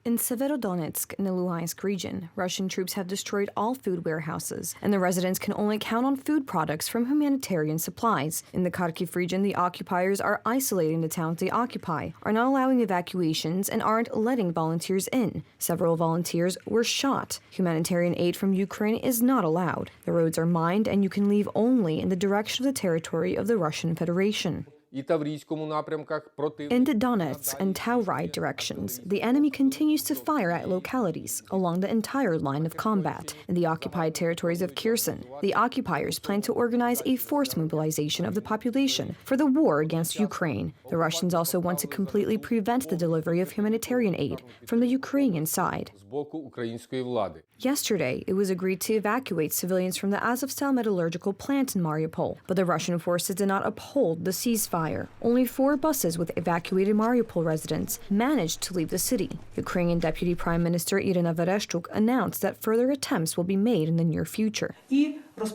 In Severodonetsk, in the Luhansk region, Russian troops have destroyed all food warehouses, and the residents can only count on food products from humanitarian supplies. In the Kharkiv region, the occupiers are isolating the towns they occupy, are not allowing evacuations, and aren't letting volunteers in. Several volunteers were shot. Humanitarian aid from Ukraine is not allowed. The roads are mined, and you can leave only in the direction of the territory of the Russian Federation. In the Donetsk and Taurai directions, the enemy continues to fire at localities along the entire line of combat. In the occupied territories of Kherson, the occupiers plan to organize a forced mobilization of the population for the war against Ukraine. The Russians also want to completely prevent the delivery of humanitarian aid from the Ukrainian side. Yesterday, it was agreed to evacuate civilians from the Azovstal metallurgical plant in Mariupol, but the Russian forces did not uphold the ceasefire. Only 4 buses with evacuated Mariupol residents managed to leave the city. Ukrainian Deputy Prime Minister Irina Vereshchuk announced that further attempts will be made in the near future.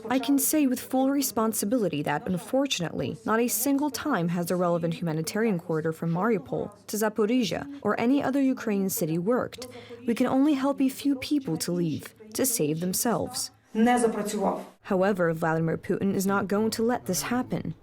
I can say with full responsibility that, unfortunately, not a single time has the relevant humanitarian corridor from Mariupol to Zaporizhia or any other Ukrainian city worked. We can only help a few people to leave, to save themselves. However, Vladimir Putin is not going to let this happen.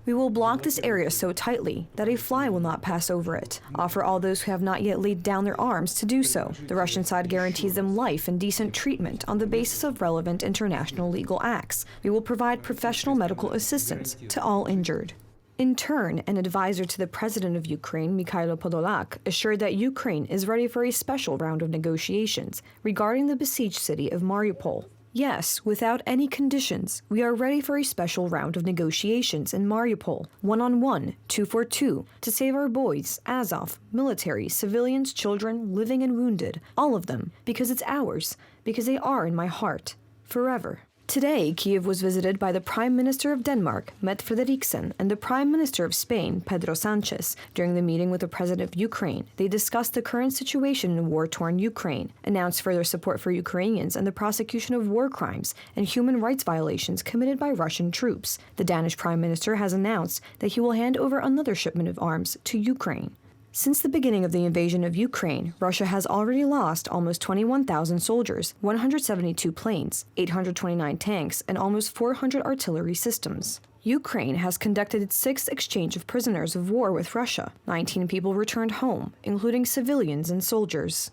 We will block this area so tightly that a fly will not pass over it. Offer all those who have not yet laid down their arms to do so. The Russian side guarantees them life and decent treatment on the basis of relevant international legal acts. We will provide professional medical assistance to all injured. In turn, an advisor to the president of Ukraine, Mikhailo Podolak, assured that Ukraine is ready for a special round of negotiations regarding the besieged city of Mariupol. Yes, without any conditions, we are ready for a special round of negotiations in Mariupol, 1-on-1, 2-for-2, to save our boys, Azov, military, civilians, children, living and wounded, all of them, because it's ours, because they are in my heart, forever. Today, Kiev was visited by the Prime Minister of Denmark, Mette Frederiksen, and the Prime Minister of Spain, Pedro Sanchez. During the meeting with the President of Ukraine, they discussed the current situation in war-torn Ukraine, announced further support for Ukrainians and the prosecution of war crimes and human rights violations committed by Russian troops. The Danish Prime Minister has announced that he will hand over another shipment of arms to Ukraine. Since the beginning of the invasion of Ukraine, Russia has already lost almost 21,000 soldiers, 172 planes, 829 tanks, and almost 400 artillery systems. Ukraine has conducted its 6th exchange of prisoners of war with Russia. 19 people returned home, including civilians and soldiers.